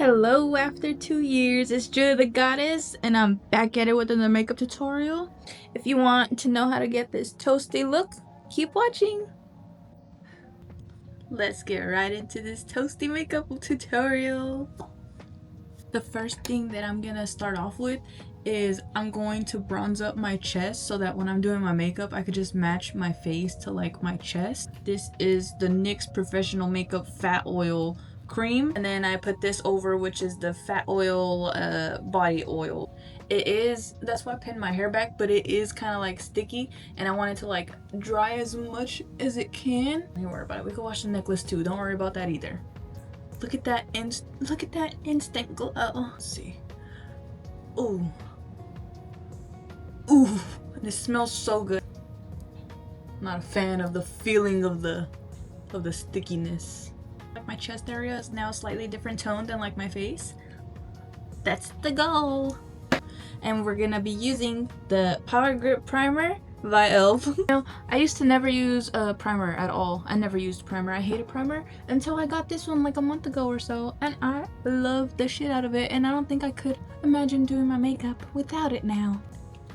Hello, after 2 years, it's Julia the Goddess, and I'm back at it with another makeup tutorial. If you want to know how to get this toasty look, keep watching. Let's get right into this toasty makeup tutorial. The first thing that I'm gonna start off with is I'm going to bronze up my chest so that when I'm doing my makeup, I could just match my face to like my chest. This is the NYX Professional Makeup Fat Oil Cream, and then I put this over, which is the Fat Oil Body Oil. That's why I pinned my hair back, but it is kind of like sticky, and I want it to like dry as much as it can. Don't worry about it. We can wash the necklace too. Don't worry about that either. Look at that instant glow. Let's see. Ooh. Ooh. This smells so good. I'm not a fan of the feeling of the stickiness. Like my chest area is now a slightly different tone than like my face. That's the goal. And we're gonna be using the Power Grip Primer by e.l.f. I used to never use a primer at all. I never used primer. I hated primer until I got this one like a month ago or so, and I love the shit out of it, and I don't think I could imagine doing my makeup without it now.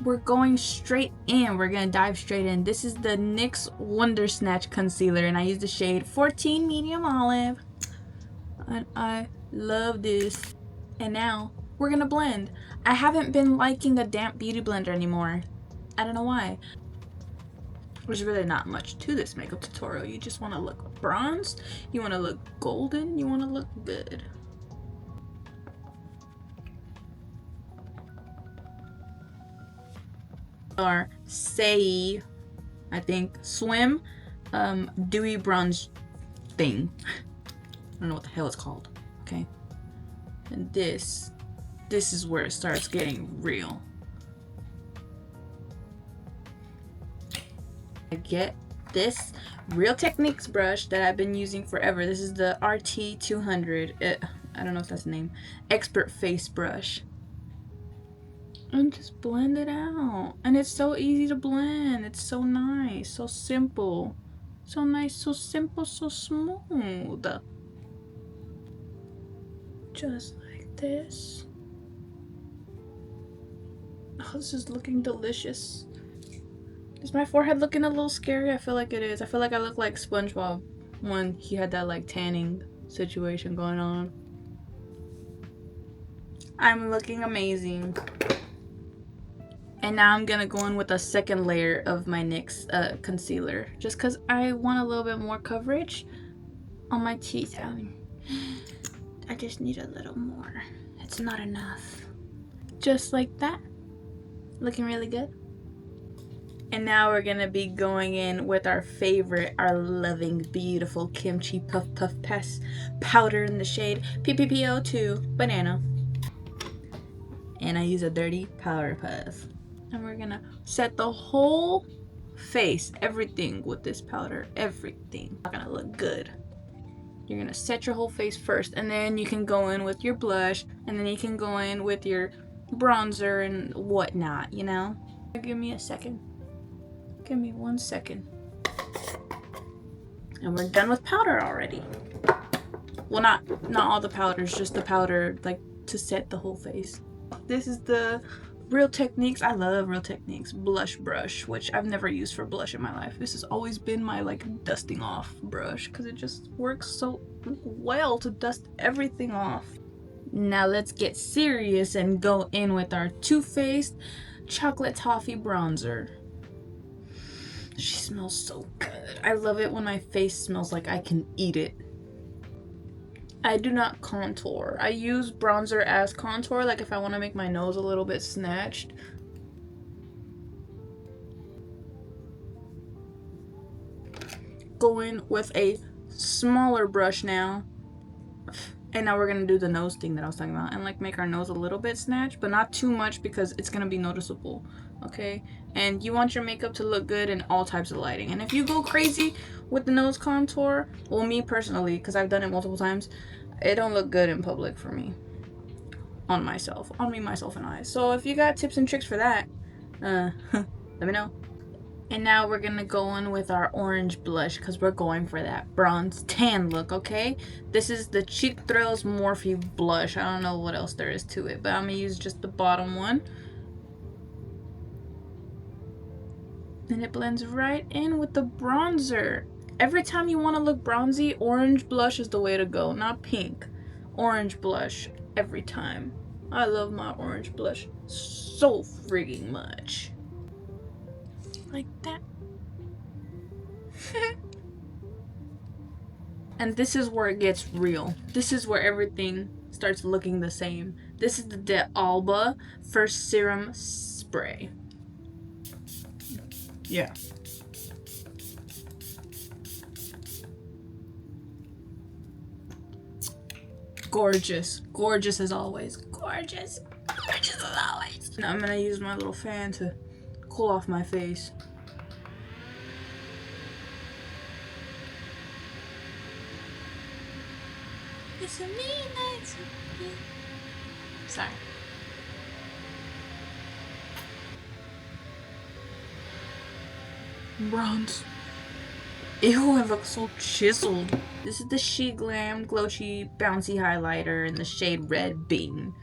We're going straight in. We're gonna dive straight in. This is the NYX Wonder Snatch Concealer, and I use the shade 14 Medium Olive, and I love this. And now we're gonna blend. I haven't been liking a damp beauty blender anymore. I don't know why. There's really not much to this makeup tutorial. You just want to look bronzed, you want to look golden, you want to look good. Our Say, I think, Swim Dewy Bronze thing. I don't know what the hell it's called. Okay. And this is where it starts getting real. I get this Real Techniques brush that I've been using forever. This is the RT200. I don't know if that's the name. Expert Face Brush. And just blend it out. And it's so easy to blend. It's so nice, so simple. So nice, so simple, so smooth. Just like this. Oh, this is looking delicious. Is my forehead looking a little scary? I feel like it is. I feel like I look like SpongeBob when he had that like tanning situation going on. I'm looking amazing. And now I'm gonna go in with a second layer of my NYX concealer, just because I want a little bit more coverage on my teeth. I just need a little more. It's not enough. Just like that. Looking really good. And now we're gonna be going in with our favorite, our loving, beautiful Kimchi Puff Puff Pass powder in the shade PPPO2 Banana. And I use a dirty powder puff. And we're gonna set the whole face, everything with this powder, everything. Not gonna look good. You're gonna set your whole face first, and then you can go in with your blush, and then you can go in with your bronzer and whatnot, you know? Give me a second. Give me 1 second. And we're done with powder already. Well, not all the powders, just the powder like to set the whole face. This is the Real Techniques. I love Real Techniques blush brush, which I've never used for blush in my life. This has always been my like dusting off brush because it just works so well to dust everything off. Now let's get serious and go in with our Too Faced Chocolate Toffee Bronzer. She smells so good. I love it when my face smells like I can eat it. I do not contour. I use bronzer as contour, like if I want to make my nose a little bit snatched. Go in with a smaller brush now. And now we're gonna do the nose thing that I was talking about and like make our nose a little bit snatched, but not too much because it's gonna be noticeable, okay? And you want your makeup to look good in all types of lighting. And if you go crazy with the nose contour, well, me personally, because I've done it multiple times, it don't look good in public for me. On myself, and I. So if you got tips and tricks for that, let me know. And now we're gonna go in with our orange blush because we're going for that bronze tan look, okay? This is the Cheek Thrills Morphe blush. I don't know what else there is to it, but I'm gonna use just the bottom one. And it blends right in with the bronzer. Every time you want to look bronzy, orange blush is the way to go, not pink. Orange blush every time. I love my orange blush so frigging much. Like that. And this is where it gets real. This is where everything starts looking the same. This is the De Alba First Serum Spray. Yeah. Gorgeous. Gorgeous as always. Gorgeous. Gorgeous as always. Now I'm gonna use my little fan to cool off my face. It's a midnight. Sorry. Bronze. Ew, it looks so chiseled. This is the She Glam Glossy Bouncy Highlighter in the shade Red Bean.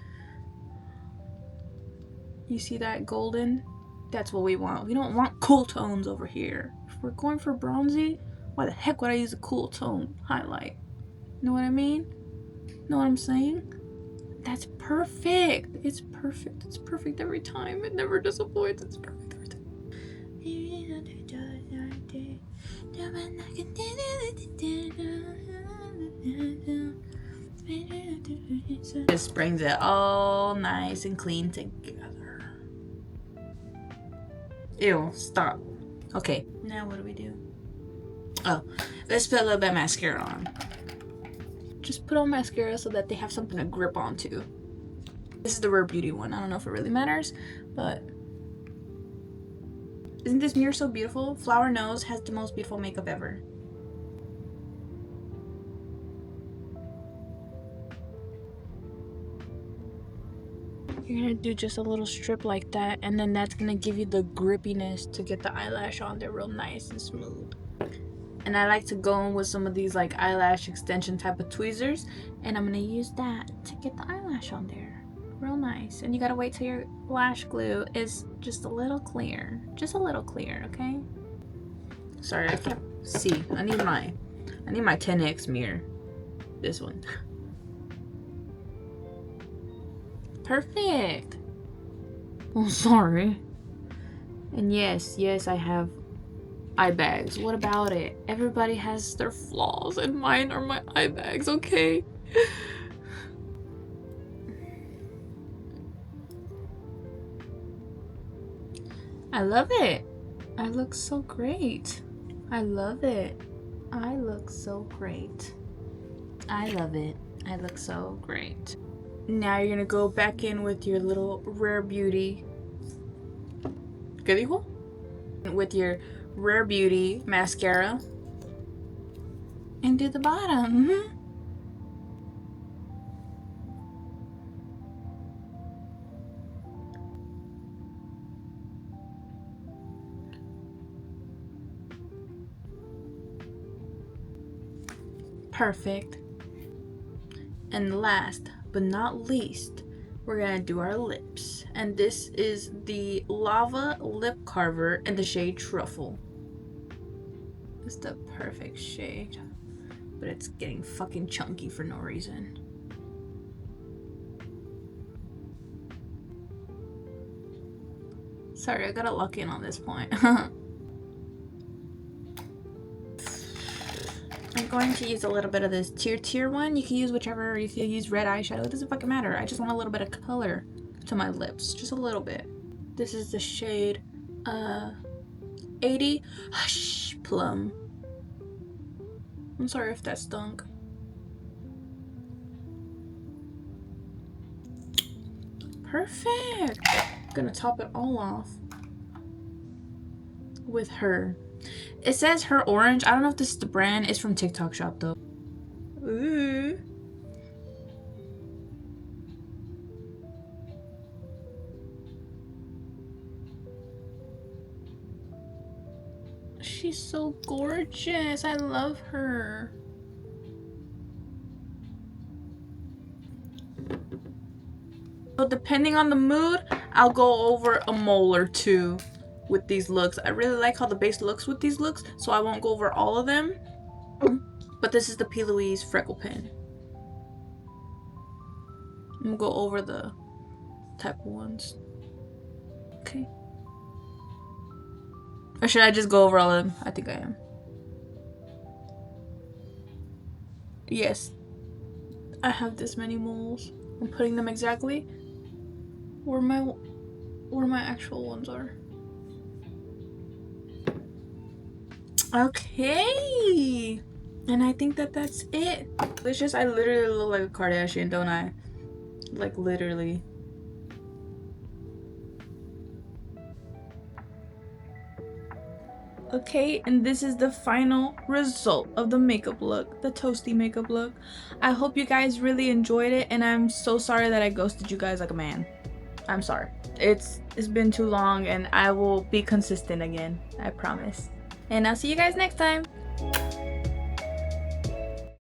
You see that golden? That's what we want. We don't want cool tones over here. If we're going for bronzy, why the heck would I use a cool tone highlight? Know what I mean? Know what I'm saying? That's perfect. It's perfect. It's perfect every time. It never disappoints. It's perfect every time. Just brings it all nice and clean together. Ew, stop. Okay, now what do we do? Oh, let's put a little bit of mascara on. Just put on mascara so that they have something to grip onto. This is the Rare Beauty one. I don't know if it really matters, but isn't this mirror so beautiful? Flower Nose has the most beautiful makeup ever. You're gonna do just a little strip like that, and then that's gonna give you the grippiness to get the eyelash on there real nice and smooth. And I like to go in with some of these like eyelash extension type of tweezers, and I'm gonna use that to get the eyelash on there real nice. And you gotta wait till your lash glue is just a little clear. Just a little clear, okay? Sorry, I can't see. I need my 10x mirror. This one. Perfect. Oh, sorry. And yes, I have eye bags. What about it? Everybody has their flaws, and mine are my eye bags, okay? I love it. I look so great. I love it. I look so great. I love it. I look so great. Now you're gonna go back in with your little Rare Beauty. ¿Qué dijo? With your Rare Beauty mascara. And do the bottom. Perfect. And last but not least, we're gonna do our lips. And this is the Lava Lip Carver in the shade Truffle. It's the perfect shade, but it's getting fucking chunky for no reason. Sorry, I gotta lock in on this point. I'm going to use a little bit of this tier one. You can use whichever. You can use red eyeshadow. It doesn't fucking matter. I just want a little bit of color to my lips. Just a little bit. This is the shade 80 Hush Plum. I'm sorry if that stunk. Perfect. I'm gonna top it all off with her. It says Her Orange. I don't know if this is the brand. It's from TikTok Shop though. Ooh. She's so gorgeous. I love her. So depending on the mood, I'll go over a mole or two with these looks. I really like how the base looks with these looks, so I won't go over all of them. But this is the P. Louise freckle pen. I'm gonna go over the type of ones. Okay. Or should I just go over all of them? I think I am. Yes. I have this many moles. I'm putting them exactly where my actual ones are. Okay. And I think that that's it. It's just I literally look like a Kardashian, don't I? Like literally. Okay, and this is the final result of the makeup look, the Toasty makeup look. I hope you guys really enjoyed it, and I'm so sorry that I ghosted you guys like a man. I'm sorry. It's been too long, and I will be consistent again. I promise. And I'll see you guys next time.